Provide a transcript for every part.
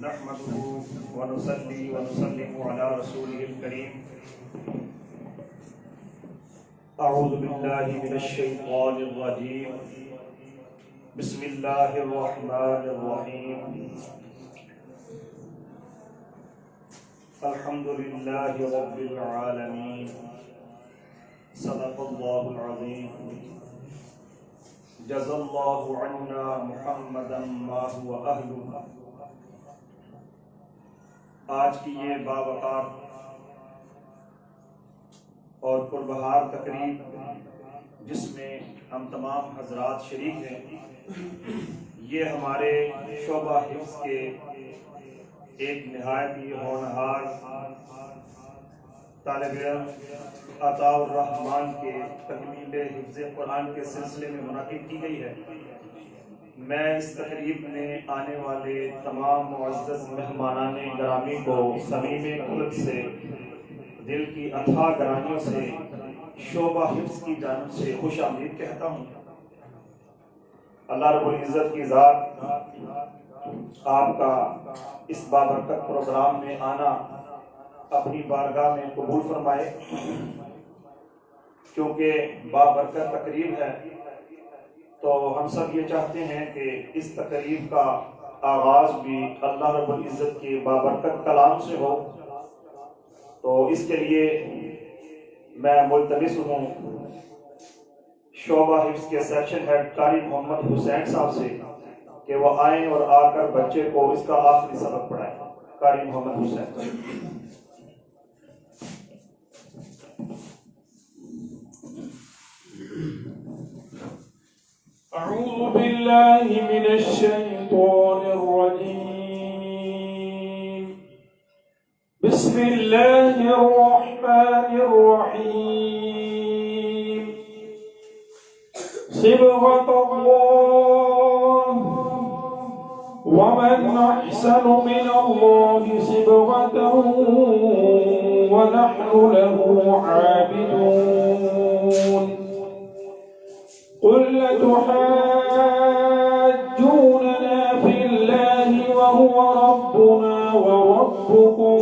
نحمده ونصلي ونسلم على رسوله الكريم. اعوذ باللہ من الشیطان الرجیم. بسم اللہ الرحمن الرحیم. الحمد للہ رب العالمین. صدق اللہ العظیم. جزا اللہ عنا محمدا ما هو اہلہ. آج کی یہ باوقار اور پربہار تقریب جس میں ہم تمام حضرات شریک ہیں، یہ ہمارے شعبہ حفظ کے ایک نہایت ہی ہونہار طالب علم عطاء الرحمان کے تکمیل حفظ قرآن کے سلسلے میں منعقد کی گئی ہے. میں اس تقریب میں آنے والے تمام معزز مہمانان گرامی کو صمیم قلب سے، دل کی اتھاہ گرانیوں سے، شعبہ حفظ کی جانب سے خوش آمدید کہتا ہوں. اللہ رب العزت کی ذات آپ کا اس بابرکت پروگرام میں آنا اپنی بارگاہ میں قبول فرمائے. کیونکہ بابرکت تقریب ہے تو ہم سب یہ چاہتے ہیں کہ اس تقریب کا آغاز بھی اللہ رب العزت کے بابرکت کلام سے ہو. تو اس کے لیے میں ملتمس ہوں شعبہ حفظ کے سیکشن ہیڈ قاری محمد حسین صاحب سے کہ وہ آئیں اور آ کر بچے کو اس کا آخری سبق پڑھائیں. قاری محمد حسین. أعوذ بالله من الشيطان الرجيم. بسم الله الرحمن الرحيم. صبغة الله ومن أحسن من الله صبغة ونحن له عابدون. قل لتحاجوننا في الله وهو ربنا وربكم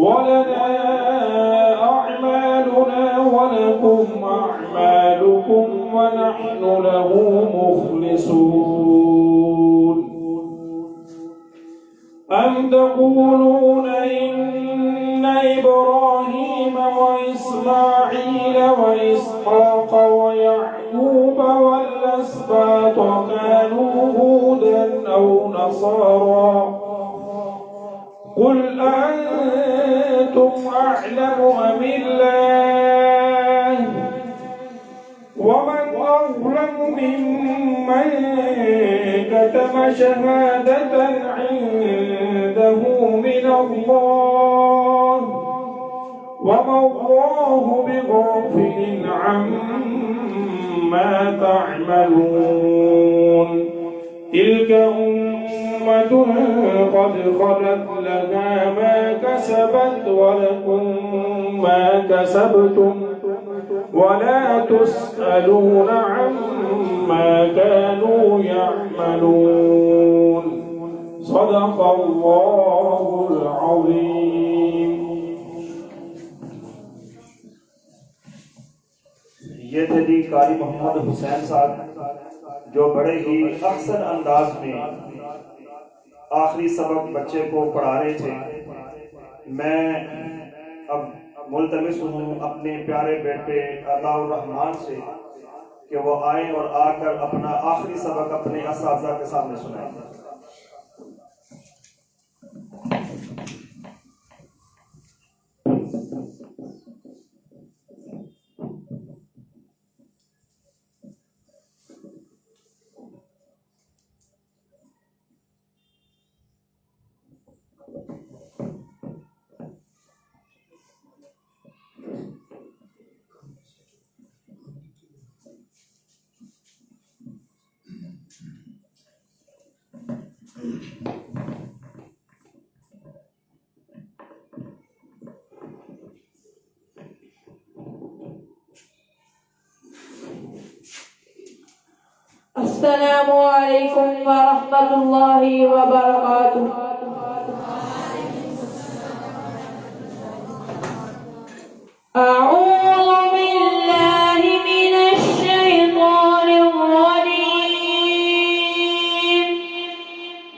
ولنا أعمالنا ولكم أعمالكم ونحن له مخلصون. أم تقولون إن إبراهيم وإسماعيل وإسحاق ويعقوب والأسباط كانوا هودا أو نصارى؟ قل أنتم أعلم أم الله؟ ومن أظلم ممن كتم شهادة عنده من الله وما الله بغافل عما تعملون. تلك أمة قد خلت لها ما كسبت ولكم ما كسبتم ولا تسألون عما كانوا يعملون. صدق الله العظيم. یہ تھے جی قاری محمد حسین صاحب جو بڑے ہی احسن انداز میں آخری سبق بچے کو پڑھا رہے تھے. میں اب ملتمس ہوں اپنے پیارے بیٹے عطاء الرحمان سے کہ وہ آئیں اور آ کر اپنا آخری سبق اپنے اساتذہ کے سامنے سنائیں. السلام علیکم ورحمۃ اللہ وبرکاتہ. أعوذ بالله من الشيطان الرجيم.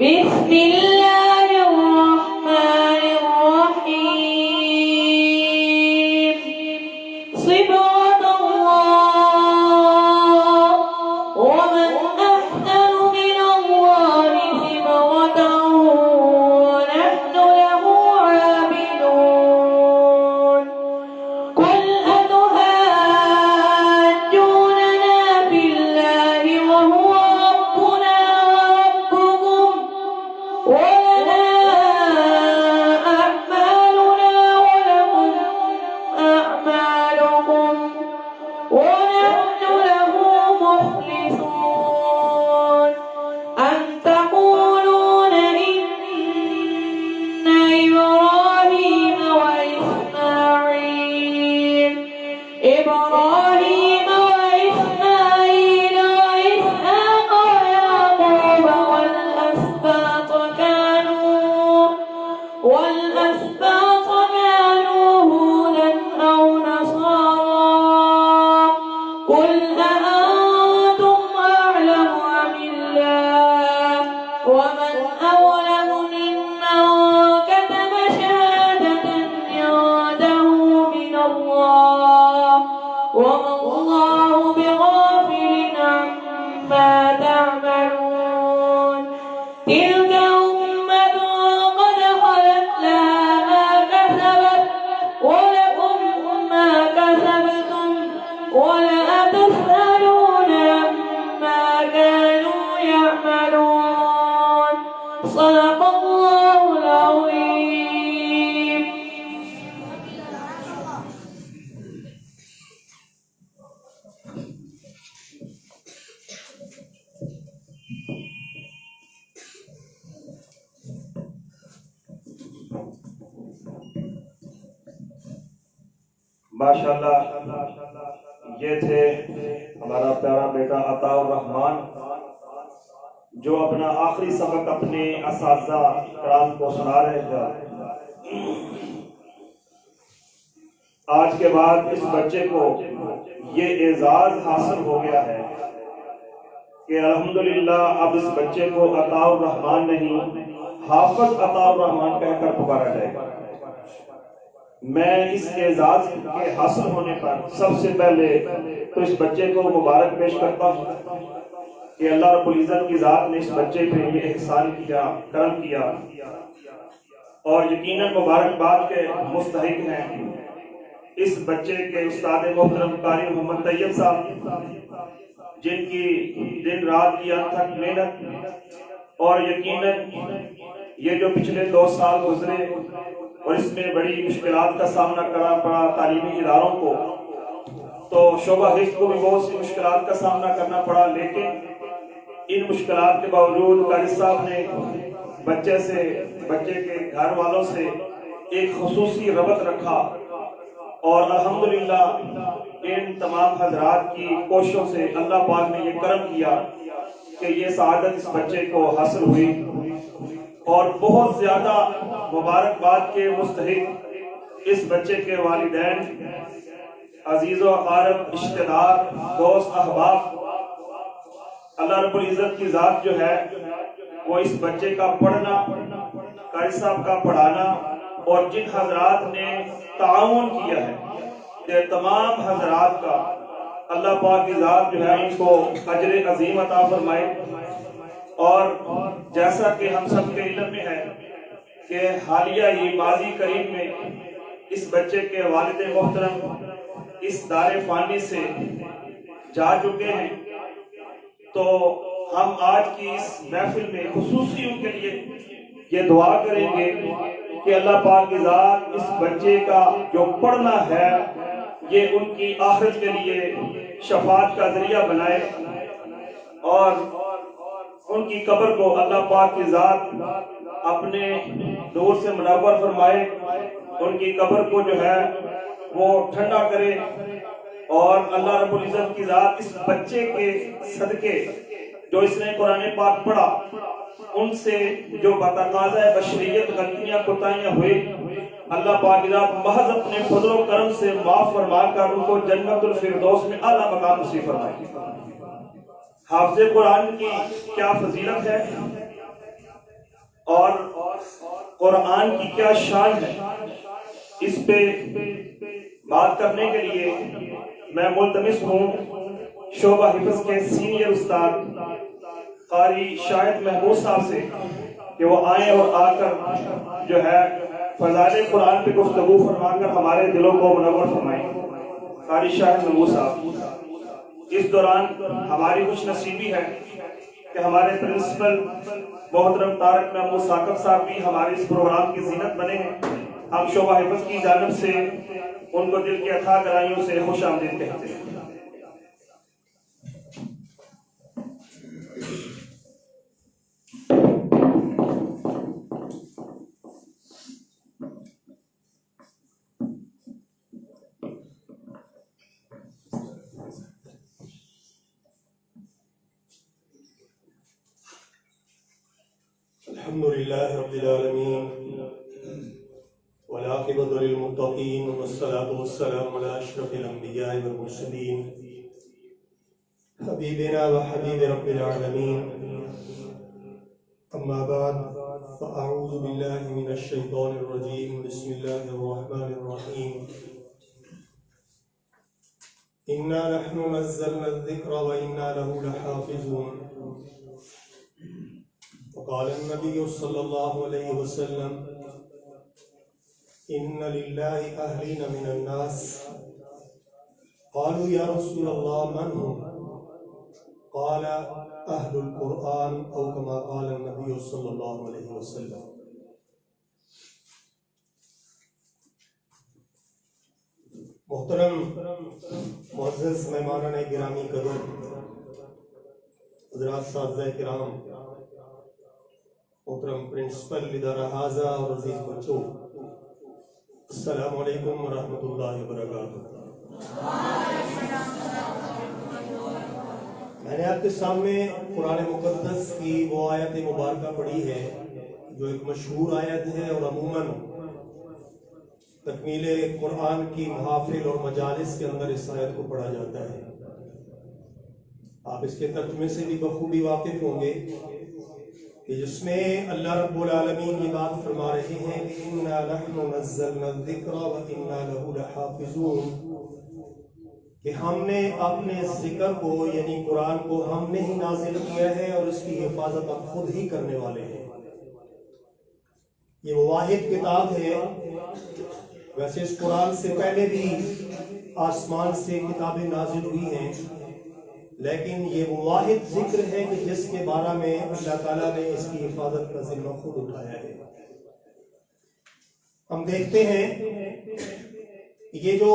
بسم الله الرحمن الرحيم. صبغة الله ومن أحسن من الله صبغة ونحن له عابدون. قل أتحاجوننا في الله وهو ربنا وربكم ولنا أعمالنا ولكم أعمالكم ونحن له مخلصون. أم تقولون إن إبراهيم وإسماعيل وإسحاق ويعقوب والأسباط كانوا هودا أو نصارى قل أأنتم أعلم أم الله ومن أظلم ممن كتم شهادة عنده من الله وما الله بغافل عما تعملون. تلك أمة قد خلت لها ما كسبت ولكم ما كسبتم ولا تسألون عما كانوا يعملون. صدق الله العظيم. ماشاءاللہ یہ تھے ہمارا پیارا بیٹا عطا الرحمان جو اپنا آخری سبق اپنے اساتذہ کرام کو سنا رہے تھے. آج کے بعد اس بچے کو یہ اعزاز حاصل ہو گیا ہے کہ الحمدللہ اب اس بچے کو عطا الرحمان نہیں حافظ عطا الرحمان کہہ کر پکارا جائے گا. میں اس اعزاز کے حاصل ہونے پر سب سے پہلے تو اس بچے کو مبارک پیش کرتا ہوں کہ اللہ رب العزت کی ذات نے اس بچے پہ یہ احسان کیا، کرم کیا، اور یقیناً مبارکباد کے مستحق ہیں اس بچے کے استاد محترم قاری محمد طیب صاحب جن کی دن رات کی انتھک محنت اور یقیناً یہ جو پچھلے 2 سال گزرے اور اس میں بڑی مشکلات کا سامنا کرنا پڑا تعلیمی اداروں کو، تو شعبہ حفظ کو بھی بہت سی مشکلات کا سامنا کرنا پڑا، لیکن ان مشکلات کے باوجود قاری صاحب نے بچے کے گھر والوں سے ایک خصوصی ربط رکھا اور الحمدللہ ان تمام حضرات کی کوششوں سے اللہ پاک نے یہ کرم کیا کہ یہ سعادت اس بچے کو حاصل ہوئی. اور بہت زیادہ مبارکباد کے مستحق اس بچے کے والدین، عزیز و اقارب، رشتہ دار، دوست، احباب. اللہ رب العزت کی ذات جو ہے وہ اس بچے کا پڑھنا، قاری صاحب کا پڑھانا اور جن حضرات نے تعاون کیا ہے کہ تمام حضرات کا اللہ پاک کی ذات جو ہے ان کو اجر عظیم عطا فرمائے. اور جیسا کہ ہم سب کے علم میں ہے کہ حالیہ ہی ماضی قریب میں اس بچے کے والد محترم اس دار فانی سے جا چکے ہیں، تو ہم آج کی اس محفل میں خصوصی ان کے لیے یہ دعا کریں گے کہ اللہ پاک کی ذات اس بچے کا جو پڑھنا ہے یہ ان کی آخرت کے لیے شفاعت کا ذریعہ بنائے اور ان کی قبر کو اللہ پاک کی ذات اپنے نور سے منور فرمائے، ان کی قبر کو جو ہے وہ ٹھنڈا کرے، اور اللہ رب العزت کی ذات اس بچے کے صدقے جو اس نے قرآن پاک پڑھا ان سے جو بتقاضۂ بشریت غلطیاں کوتاہیاں ہوئی اللہ پاک محض اپنے فضل و کرم سے معاف فرما کر ان کو جنت الفردوس میں اعلیٰ مقام نصیب فرمائے۔ حافظ قرآن کی کیا فضیلت ہے اور قرآن کی کیا شان ہے، اس پہ بات کرنے کے لیے میں ملتمس ہوں شعبہ حفظ کے سینئر استاد قاری شاہد محمود صاحب سے کہ وہ آئیں اور آ کر جو ہے فضائل قرآن پہ گفتگو فرما کر ہمارے دلوں کو منور فرمائیں۔ قاری شاہد محمود صاحب، اس دوران ہماری خوش نصیبی ہے کہ ہمارے پرنسپل محترم طارق محمود ثاقب صاحب بھی ہمارے اس پروگرام کی زینت بنے ہیں۔ ہم شعبہ حفظ کی جانب سے ان کو دل کے اتھاہ گہرائیوں سے خوش آمدید کہتے ہیں۔ الحمدللہ رب العالمین والعاقبۃ للمتقین والصلاة والسلام علی اشرف الانبیاء والمرسلین حبیبنا وحبیب رب العالمین، اما بعد فاعوذ باللہ من الشیطان الرجیم، بسم اللہ الرحمن الرحیم، انا نحن نزلنا الذکر وانا له لحافظون۔ وقال النبي صلى الله عليه وسلم إن لله أهلين من الناس، قالوا يا رسول الله من هم؟ قال أهل القرآن، أو كما قال النبي صلى الله عليه وسلم۔ محترم معزز مہمانان گرامی قدر، حضرات اساتذہ کرام، محترم پرنسپل ادارہ حاضہ اور عزیز بچوں، السلام علیکم ورحمۃ اللہ وبرکاتہ۔ میں نے آپ کے سامنے قرآن مقدس کی وہ آیت مبارکہ پڑھی ہے جو ایک مشہور آیت ہے اور عموماً تکمیل قرآن کی محافل اور مجالس کے اندر اس آیت کو پڑھا جاتا ہے۔ آپ اس کے ترجمے سے بھی بخوبی واقف ہوں گے کہ جس میں اللہ رب العالمین یہ بات فرما رہے ہیں کہ انا نحن نزلنا الذکر وانا له لحافظون، کہ ہم نے اپنے ذکر کو یعنی قرآن کو ہم نے ہی نازل کیا ہے اور اس کی حفاظت ہم خود ہی کرنے والے ہیں۔ یہ وہ واحد کتاب ہے، ویسے اس قرآن سے پہلے بھی آسمان سے کتابیں نازل ہوئی ہیں، لیکن یہ وہ واحد ذکر ہے کہ جس کے بارے میں اللہ تعالیٰ نے اس کی حفاظت کا ذمہ خود اٹھایا ہے۔ ہم دیکھتے ہیں یہ جو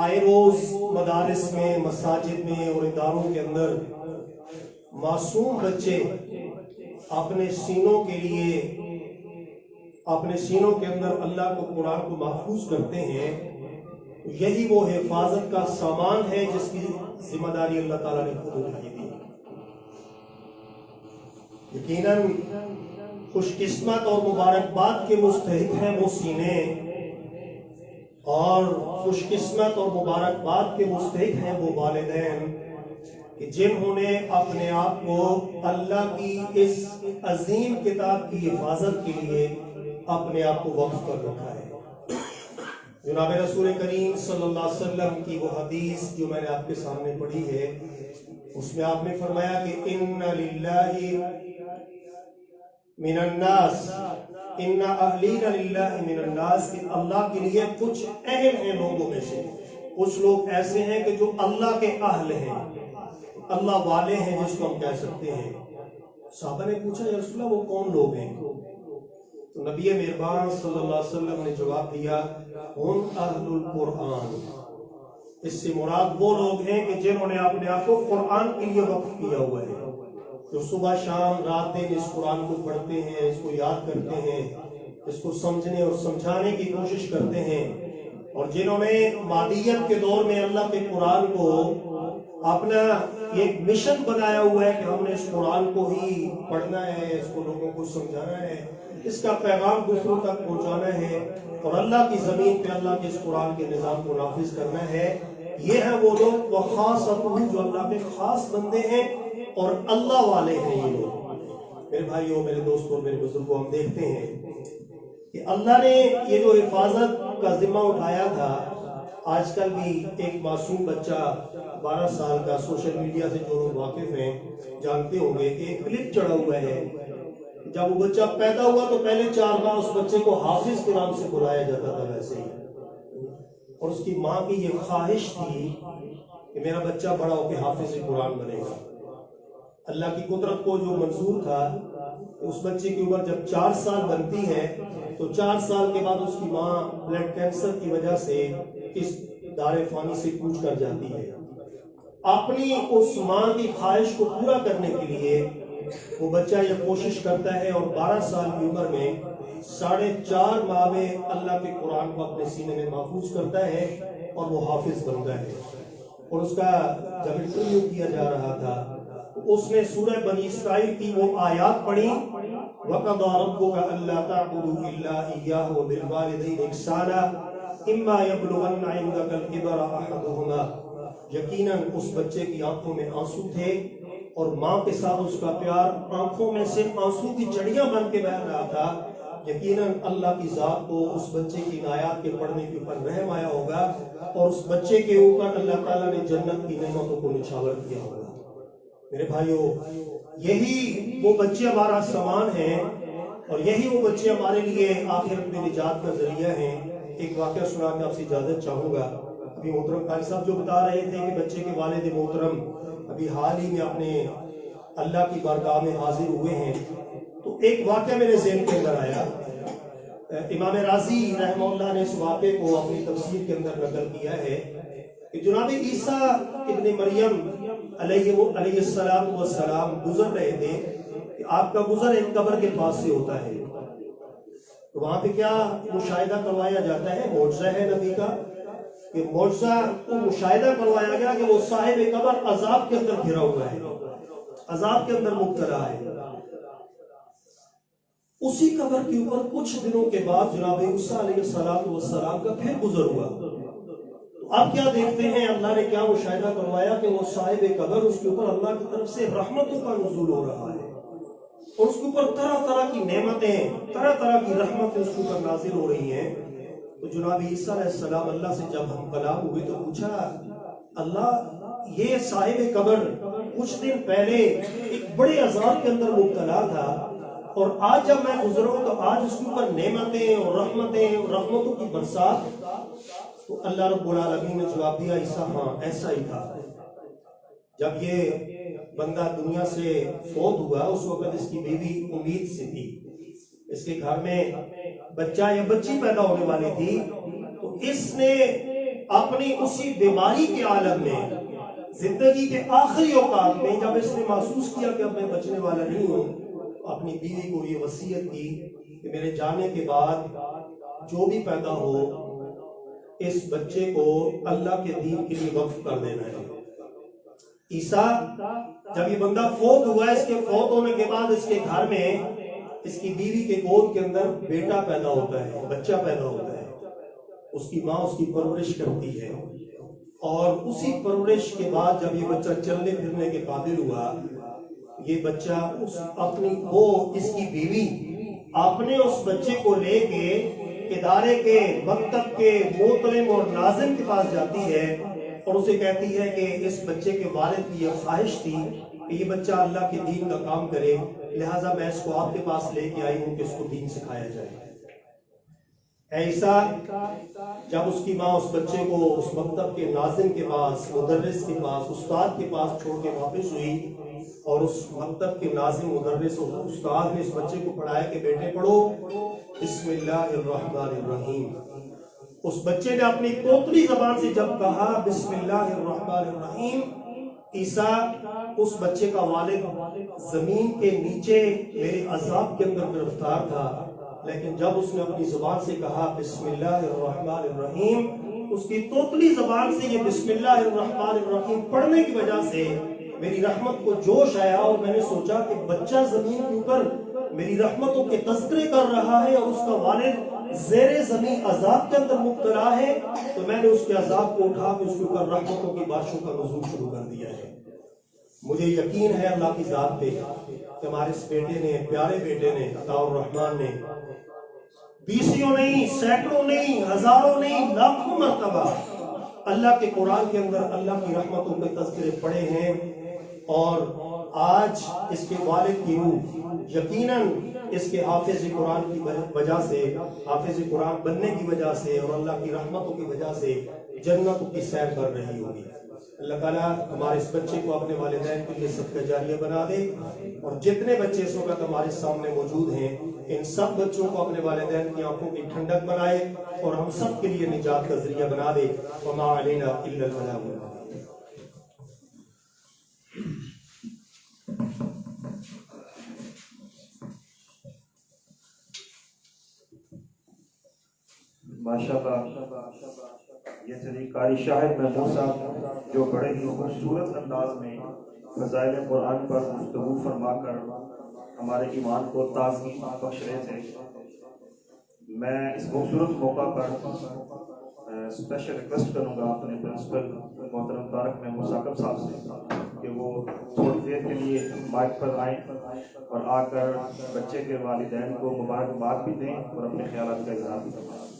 آئے روز مدارس میں، مساجد میں اور اداروں کے اندر معصوم بچے اپنے سینوں کے لیے، اپنے سینوں کے اندر اللہ کو، قرآن کو محفوظ کرتے ہیں، یہی وہ حفاظت کا سامان ہے جس کی ذمہ داری اللہ تعالیٰ نے خود اٹھائی دی۔ یقیناً خوش قسمت اور مبارکباد کے مستحق ہیں وہ سینے، اور خوش قسمت اور مبارکباد کے مستحق ہیں وہ والدین کہ جنہوں نے اپنے آپ کو اللہ کی اس عظیم کتاب کی حفاظت کے لیے اپنے آپ کو وقف کر رکھا ہے۔ جناب رسول کریم صلی اللہ علیہ وسلم کی وہ حدیث جو میں نے آپ کے سامنے پڑھی ہے، اس میں آپ نے فرمایا کہ ان للہ من الناس، ان اہلین للہ من الناس، کہ اللہ کے لیے کچھ اہل ہیں لوگوں میں سے، کچھ لوگ ایسے ہیں کہ جو اللہ کے اہل ہیں، اللہ والے ہیں جس کو ہم کہہ سکتے ہیں۔ صحابہ نے پوچھا یا رسول اللہ وہ کون لوگ ہیں؟ تو نبی مہربان صلی اللہ علیہ وسلم نے جواب دیا ہم اہل القرآن، اس سے مراد وہ لوگ ہیں کہ جنہوں نے اپنے آپ کو قرآن کے لیے وقف کیا ہوا ہے، جو صبح شام رات دن اس قرآن کو پڑھتے ہیں، اس کو یاد کرتے ہیں، اس کو سمجھنے اور سمجھانے کی کوشش کرتے ہیں، اور جنہوں نے مادیت کے دور میں اللہ کے قرآن کو اپنا ایک مشن بنایا ہوا ہے کہ ہم نے اس قرآن کو ہی پڑھنا ہے، اس کو لوگوں کو سمجھانا ہے، اس کا پیغام دوسروں تک پہنچانا ہے، اور اللہ کی زمین پہ اللہ کے اس قرآن کے نظام کو نافذ کرنا ہے۔ یہ ہیں وہ لوگ وخاصتہ جو اللہ کے خاص بندے ہیں اور اللہ والے ہیں۔ یہ لوگ میرے بھائیوں، میرے دوستوں، میرے بزرگوں، ہم دیکھتے ہیں کہ اللہ نے یہ جو حفاظت کا ذمہ اٹھایا تھا، آج کل بھی ایک معصوم بچہ 12 سال کا سوشل میڈیا سے جو لوگ واقف ہیں جانتے ہوں گے کہ ایک کلپ چڑھا ہوا ہے، جب وہ بچہ پیدا ہوا تو پہلے 4 ماہ اس بچے کو حافظ کے نام سے بلایا جاتا تھا ویسے ہی، اور اس کی ماں کی یہ خواہش تھی کہ میرا بچہ بڑا ہو کے حافظ قرآن بنے گا۔ اللہ کی قدرت کو جو منظور تھا، اس بچے کی عمر جب 4 سال بنتی ہے تو 4 سال کے بعد اس کی ماں بلڈ کینسر کی وجہ سے اس دار فانی سے کوچ کر جاتی ہے۔ اپنی اس ماں کی خواہش کو پورا کرنے کے لیے وہ بچہ یہ کوشش کرتا ہے، اور 12 سال کی عمر میں 4.5 ماہ میں اللہ کے قرآن کو اپنے سینے میں محفوظ کرتا ہے اور وہ حافظ بنتا ہے۔ اور اس کا جب انٹرویو کیا جا رہا تھا، اس نے سورہ بنی اسرائیل کی وہ آیات پڑھی، وَقَضَىٰ رَبُّكَ أَلَّا تَعْبُدُوا إِلَّا إِيَّاهُ وَبِالْوَالِدَيْنِ إِحْسَانًا إِمَّا يَبْلُغَنَّ عِندَكَ الْكِبَرَ أَحَدُهُمَا۔ یقیناً اس بچے کی آنکھوں میں آنسو تھے، اور ماں کے ساتھ اس کا پیار آنکھوں میں سے آنسو کی چڑیاں بن کے بہہ رہا تھا۔ یقیناً اللہ کی ذات کو اس بچے کی آیات کے پڑھنے کے اوپر رحم آیا ہوگا، اور اس بچے کے اوپر اللہ تعالیٰ نے جنت کی نعمتوں کو نچھاور کیا ہوگا۔ میرے بھائیوں، یہی وہ بچے ہمارا سامان ہیں، اور یہی وہ بچے ہمارے لیے آخرت میں نجات کا ذریعہ ہیں۔ ایک واقعہ سنا کے آپ سے اجازت چاہوں گا۔ ابھی محترم قاری صاحب جو بتا رہے تھے کہ بچے کے والد محترم ابھی حال ہی میں اپنے اللہ کی بارگاہ میں حاضر ہوئے ہیں، تو ایک واقعہ میرے ذہن کے اندر آیا۔ امام رازی رحمہ اللہ نے اس واقعے کو اپنی تفسیر کے اندر نقل کیا ہے کہ جناب عیسیٰ ابن مریم علیہ السلام گزر رہے تھے کہ آپ کا گزر ایک قبر کے پاس سے ہوتا ہے، تو وہاں پہ کیا مشاہدہ کروایا جاتا ہے؟ معجزہ ہے نبی کا، کہ معجزہ کو مشاہدہ کروایا گیا کہ وہ صاحب قبر عذاب کے اندر گھرا ہوا ہے، عذاب کے اندر مبتلا ہے۔ اسی قبر کے اوپر کچھ دنوں کے بعد جناب عیسیٰ علیہ السلام کا پھر گزر ہوا۔ تو آپ کیا دیکھتے ہیں، اللہ نے کیا مشاہدہ کروایا کہ وہ صاحب قبر، اس کے اوپر اللہ کی طرف سے رحمتوں کا نزول ہو رہا ہے، اور اس کے اوپر طرح طرح کی نعمتیں، طرح طرح کی رحمتیں اس کے اوپر نازل ہو رہی ہیں۔ تو جناب عیسیٰ علیہ السلام اللہ سے جب ہم کلام ہوئے تو پوچھا، اللہ یہ صاحب قبر کچھ دن پہلے ایک بڑے عذاب کے اندر مبتلا تھا، اور آج جب میں گزروں تو آج اس کے اوپر نعمتیں اور رحمتیں اور رحمتوں کی برسات۔ تو اللہ رب العالمین نے جواب دیا، عیسیٰ ہاں ایسا ہی تھا۔ جب یہ بندہ دنیا سے فوت ہوا، اس وقت اس کی بیوی امید سے تھی، اس کے گھر میں بچہ یا بچی پیدا ہونے والی تھی، تو اس نے اپنی اسی بیماری کے عالم میں، زندگی کے آخری اوقات میں، جب اس نے محسوس کیا کہ اب میں بچنے والا نہیں ہوں، اپنی بیوی کو یہ وصیت کی کہ میرے جانے کے بعد جو بھی پیدا ہو اس بچے کو اللہ کے دین کے لیے وقف کر دینا ہے۔ عیسیٰ جب یہ بندہ فوت ہوا، اس کے فوت ہونے کے بعد اس کے گھر میں اس کی بیوی کے گود کے اندر بیٹا پیدا ہوتا ہے، بچہ پیدا ہوتا ہے، اس کی ماں اس کی پرورش کرتی ہے، اور اسی پرورش کے بعد جب یہ بچہ چلنے پھرنے کے قابل ہوا، یہ بچہ اس کی بیوی اپنے اس بچے کو لے کے ادارے کے، مکتب کے محترم اور ناظم کے پاس جاتی ہے، اور اسے کہتی ہے کہ اس بچے کے والد کی یہ خواہش تھی کہ یہ بچہ اللہ کے دین کا کام کرے، لہٰذا میں اس کو آپ کے پاس لے کے آئی ہوں کہ اس کو دین سکھایا جائے۔ ایسا جب اس کی ماں اس بچے کو اس مکتب کے ناظم کے پاس، مدرس کے پاس، استاد کے پاس چھوڑ کے واپس ہوئی، اور اس مکتب کے ناظم، مدرس اور استاد نے اس بچے کو پڑھایا کہ بیٹے پڑھو بسم اللہ الرحمن الرحیم۔ اس بچے نے اپنی پوتری زبان سے جب کہا بسم اللہ الرحمن الرحیم، عیسیٰ اس بچے کا والد زمین کے نیچے میرے عذاب کے اندر گرفتار تھا، لیکن جب اس نے اپنی زبان سے کہا بسم اللہ الرحمن الرحیم، اس کی توتلی زبان سے یہ بسم اللہ الرحمن الرحیم پڑھنے کی وجہ سے میری رحمت کو جوش آیا اور میں نے سوچا کہ بچہ زمین کے اوپر میری رحمتوں کے تذکرے کر رہا ہے اور اس کا والد زیر زمین عذاب کے اندر مبتلا ہے، تو میں نے اس کے عذاب کو اٹھا کے اس کے اوپر رحمتوں کی بارشوں کا نزول شروع کر دیا ہے۔ مجھے یقین ہے اللہ کی ذات پہ کہ ہمارے اس بیٹے نے، پیارے بیٹے نے، عطاء الرحمن نے بیسیوں نہیں، سینکڑوں نہیں، ہزاروں نہیں، لاکھوں مرتبہ اللہ کے قرآن کے اندر اللہ کی رحمتوں کے تذکرے پڑھے ہیں، اور آج اس کے والد کی روح یقیناً اس کے حافظ قرآن کی وجہ سے، حافظ قرآن بننے کی وجہ سے اور اللہ کی رحمتوں کی وجہ سے جنتوں کی سیر کر رہی ہوگی۔ اللہ تعالیٰ ہمارے اس بچے کو اپنے والدین کے لیے صدقہ جاریہ بنا دے، اور جتنے بچے اس وقت ہمارے سامنے موجود ہیں ان سب بچوں کو اپنے والدین کی آنکھوں کی ٹھنڈک بنائے اور ہم سب کے لیے نجات کا ذریعہ بنا دے۔ وما علینا الا البلاغ۔ ماشاءاللہ، یہ تھے قاری شاہد محمود صاحب جو بڑے ہی خوبصورت انداز میں فضائل قرآن پر گفتگو فرما کر ہمارے ایمان کو تازگی بخش رہے تھے۔ میں اس خوبصورت موقع پر اسپیشل ریکویسٹ کروں گا اپنے پرنسپل محترم طارق محمود ثاقب صاحب سے کہ وہ تھوڑی دیر کے لیے مائک پر آئیں اور آ کر بچے کے والدین کو مبارکباد بھی دیں اور اپنے خیالات کا اظہار بھی کریں۔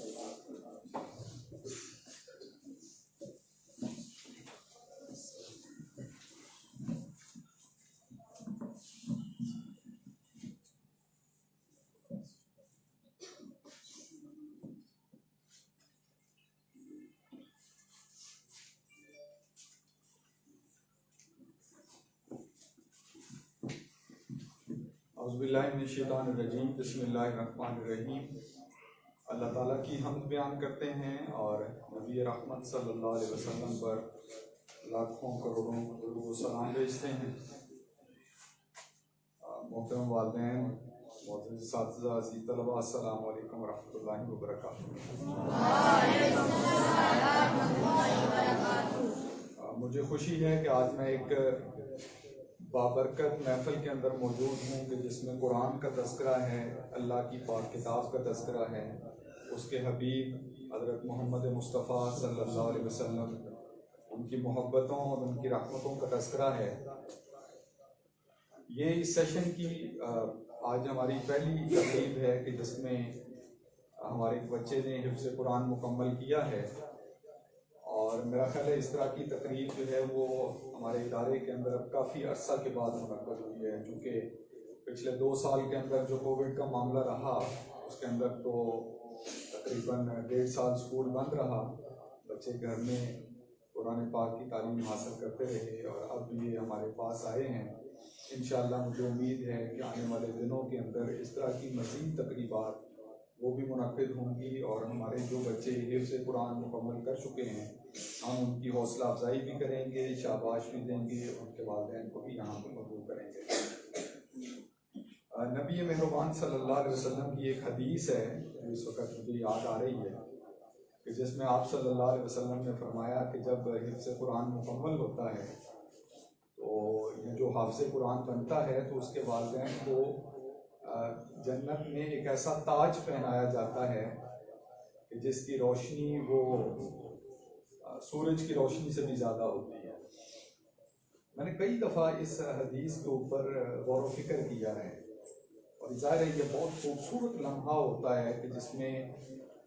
اعوذ باللہ من الشیطان الرجیم، بسم اللہ الرحمن الرحیم۔ اللہ تعالیٰ کی حمد بیان کرتے ہیں اور نبی رحمت صلی اللہ علیہ وسلم پر لاکھوں کروڑوں درود و سلام بھیجتے ہیں۔ محترم والدین، معزز اساتذہ، عزیز طلباء، السلام علیکم ورحمۃ اللہ وبرکاتہ۔ مجھے خوشی ہے کہ آج میں ایک بابرکت محفل کے اندر موجود ہوں کہ جس میں قرآن کا تذکرہ ہے، اللہ کی پاک کتاب کا تذکرہ ہے، اس کے حبیب حضرت محمد مصطفیٰ صلی اللہ علیہ وسلم، ان کی محبتوں اور ان کی رحمتوں کا تذکرہ ہے۔ یہ اس سیشن کی آج ہماری پہلی تقریب ہے کہ جس میں ہمارے بچے نے حفظ قرآن مکمل کیا ہے، اور میرا خیال ہے اس طرح کی تقریب جو ہے وہ ہمارے ادارے کے اندر اب کافی عرصہ کے بعد منعقد ہوئی ہے، چونکہ پچھلے 2 سال کے اندر جو کووڈ کا معاملہ رہا اس کے اندر تو تقریباً 1.5 سال اسکول بند رہا، بچے گھر میں قرآن پاک کی تعلیم حاصل کرتے رہے، اور اب یہ ہمارے پاس آئے ہیں۔ انشاءاللہ مجھے امید ہے کہ آنے والے دنوں کے اندر اس طرح کی مزید تقریبات وہ بھی منعقد ہوں گی، اور ہمارے جو بچے حفظ قرآن مکمل کر چکے ہیں ہم ان کی حوصلہ افزائی بھی کریں گے، شاباش بھی دیں گے، ان کے والدین کو بھی یہاں پہ مدعو کریں گے۔ نبی مہربان صلی اللہ علیہ وسلم کی ایک حدیث ہے جو اس وقت مجھے یاد آ رہی ہے کہ جس میں آپ صلی اللہ علیہ وسلم نے فرمایا کہ جب حفظ قرآن مکمل ہوتا ہے تو یہ جو حافظ قرآن بنتا ہے تو اس کے والدین کو جنت میں ایک ایسا تاج پہنایا جاتا ہے کہ جس کی روشنی وہ سورج کی روشنی سے بھی زیادہ ہوتی ہے۔ میں نے کئی دفعہ اس حدیث کے اوپر غور و فکر کیا ہے، اور ظاہر ہے یہ بہت خوبصورت لمحہ ہوتا ہے کہ جس میں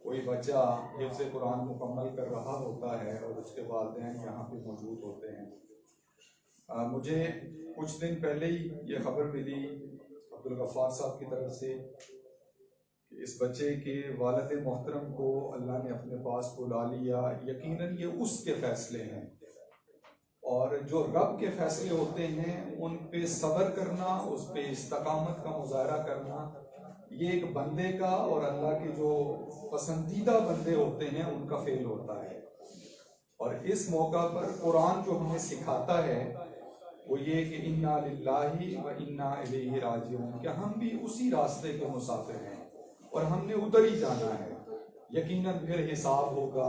کوئی بچہ حفظ قرآن مکمل کر رہا ہوتا ہے اور اس کے والدین یہاں پہ موجود ہوتے ہیں۔ مجھے کچھ دن پہلے ہی یہ خبر ملی عبدالغفار صاحب کی طرف سے کہ اس بچے کے والد محترم کو اللہ نے اپنے پاس بلا لیا۔ یقیناً یہ اس کے فیصلے ہیں، اور جو رب کے فیصلے ہوتے ہیں ان پہ صبر کرنا، اس پہ استقامت کا مظاہرہ کرنا، یہ ایک بندے کا اور اللہ کے جو پسندیدہ بندے ہوتے ہیں ان کا فعل ہوتا ہے۔ اور اس موقع پر قرآن جو ہمیں سکھاتا ہے وہ یہ کہ انا للہ و انا الیہ راجعون، کہ ہم بھی اسی راستے کے مسافر ہیں اور ہم نے ادھر ہی جانا ہے۔ یقیناً پھر حساب ہوگا،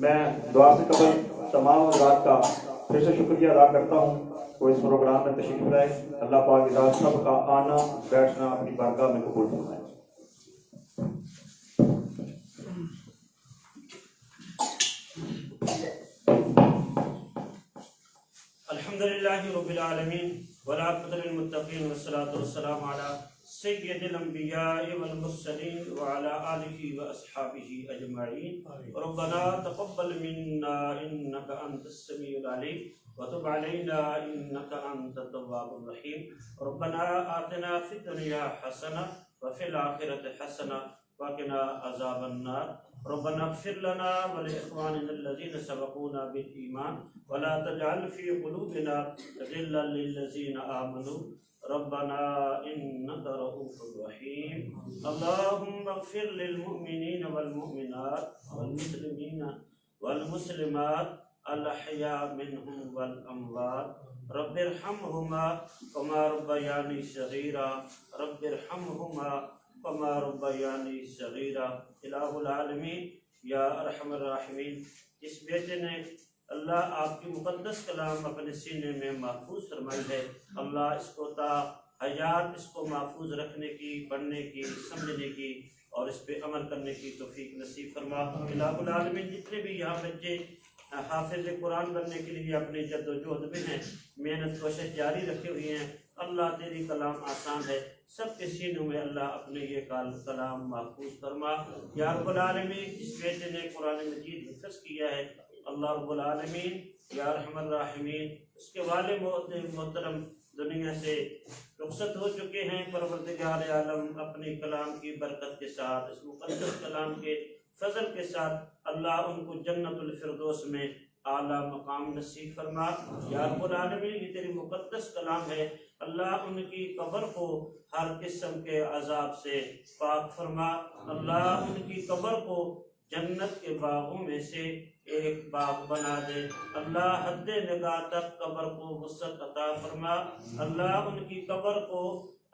میں دعا سے قبل تمام حضرات کا پھر سے شکریہ ادا کرتا ہوں وہ اس پروگرام میں تشریف لائے۔ اللہ پاک حضرات سب کا آنا بیٹھنا اپنی بارگاہ میں قبول فرمائے۔ الحمدللہ رب العالمین والعاقبۃ للمتقین والصلاۃ والسلام علی سید الانبیاء والمرسلین وعلی آلہ واصحابہ اجمعین۔ ربنا تقبل منا انک انت السمیع العلیم وتب علینا انک انت التواب الرحیم۔ ربنا آتنا فی الدنیا حسنہ وفی الآخرۃ حسنہ وقنا عذاب النار۔ ربنا اغفر لنا ولإخواننا الذين سبقونا بالإيمان ولا تجعل في قلوبنا غلا للذين آمنوا ربنا إنك رؤوف رحيم۔ اللهم اغفر للمؤمنين والمؤمنات والمسلمين والمسلمات الأحياء منهم والأموات رب ارحمهما كما ربياني صغيرا رب ارحمهما كما ربياني صغيرا۔ الہ العالمین یا ارحم الراحمین، اس بیٹے نے اللہ آپ کی مقدس کلام اپنے سینے میں محفوظ فرمائی ہے۔ اللہ اس کو تا حیات اس کو محفوظ رکھنے کی، پڑھنے کی، سمجھنے کی اور اس پہ عمل کرنے کی توفیق نصیب فرما۔ الہ العالمین جتنے بھی یہاں بچے حافظ قرآن بننے کے لیے اپنی جد و جہد میں ہیں، محنت کوشش جاری رکھے ہوئے ہیں، اللہ تیری کلام آسان ہے، سب کے سینوں میں اللہ اپنے یہ کلام محفوظ فرما۔ یا رب العالمین اس بیٹے نے قرآن مجید حفظ کیا ہے، اللہ رب العالمین یا ارحم الراحمین اس کے والد محترم دنیا سے رخصت ہو چکے ہیں۔ پروردگار عالم اپنے کلام کی برکت کے ساتھ، اس مقدس کلام کے فضل کے ساتھ اللہ ان کو جنت الفردوس میں اعلیٰ مقام نصیب فرما۔ یا رب العالمین یہ تیری مقدس کلام ہے، اللہ ان کی قبر کو ہر قسم کے عذاب سے پاک فرما۔ اللہ ان کی قبر کو جنت کے باغوں میں سے ایک باغ بنا دے۔ اللہ حد نگاہ تک قبر کو وسعت عطا فرما۔ اللہ ان کی قبر کو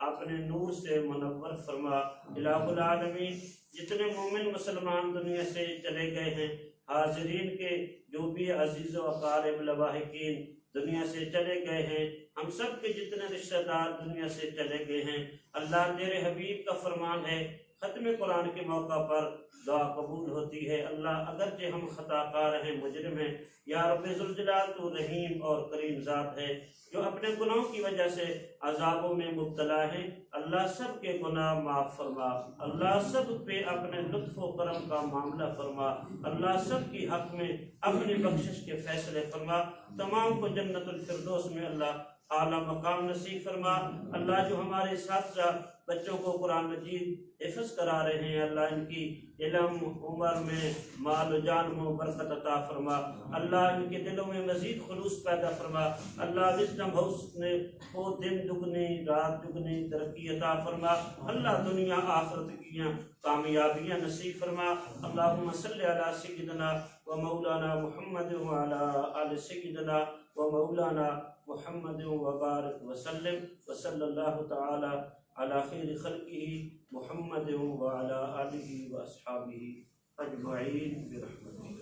اپنے نور سے منور فرما۔ الہ العالمین جتنے مومن مسلمان دنیا سے چلے گئے ہیں، حاضرین کے جو بھی عزیز و اقارب لواحقین دنیا سے چلے گئے ہیں، ہم سب کے جتنے رشتہ دار دنیا سے چلے گئے ہیں، اللہ تیرے حبیب کا فرمان ہے ختم قرآن کے موقع پر دعا قبول ہوتی ہے۔ اللہ اگرچہ ہم خطا کار ہیں، مجرم ہیں، یا رب ذوالجلال تو رحیم اور کریم ذات ہے جو اپنے گناہوں کی وجہ سے عذابوں میں مبتلا ہیں، اللہ سب کے گناہ معاف فرما۔ اللہ سب پہ اپنے لطف و کرم کا معاملہ فرما۔ اللہ سب کی حق میں اپنی بخشش کے فیصلے فرما۔ تمام کو جنت الفردوس میں اللہ اعلیٰ مقام نصیب فرما۔ اللہ جو ہمارے اساتذہ بچوں کو قرآن مجید حفظ کرا رہے ہیں، اللہ ان کی علم عمر میں مال و جان میں برکت عطا فرما۔ اللہ ان کے دلوں میں مزید خلوص پیدا فرما۔ اللہ وزڈم ہاؤس نے کو دن دگنی رات دگنی ترقی عطا فرما۔ اللہ دنیا آخرت کی کامیابیاں نصیب فرما۔ اللہم صلی علی سیدنا و مولانا محمد وعلی آل سیدنا و مولانا محمد وبارک وسلم وصلی اللہ تعالی علی خیر خلقہ محمد وعلی آلہ واصحابہ اجمعین برحمتہ۔